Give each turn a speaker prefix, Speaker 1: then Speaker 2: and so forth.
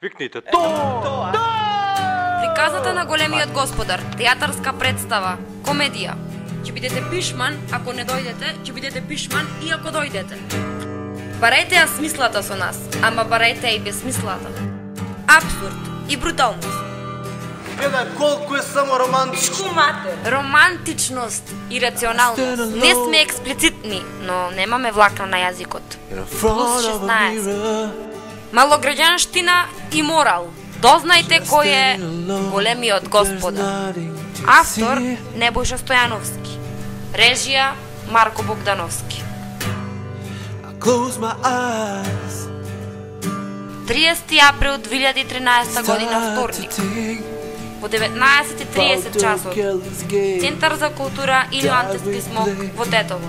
Speaker 1: Викните
Speaker 2: Приказната на големиот господар, театарска представа, комедија. Ќе бидете пишман, ако не дојдете, ќе бидете пишман и ако дојдете. Барајте ја смислата со нас, ама барајте и безсмислата. Абсурд и бруталност.
Speaker 3: Гледај колку е само романтичко.
Speaker 2: Романтичност и рационалност. Не сме експлицитни, но немаме влакна на јазикот. Плюс 16. Малограѓанштина и морал. Дознајте кој е големиот господар. Автор Небојша Стојановски. Режија Марко Богдановски. 30 април 2013 година, вторник. Во 19:30 часот. Центар за култура Илио Антес Писмок во Тетово.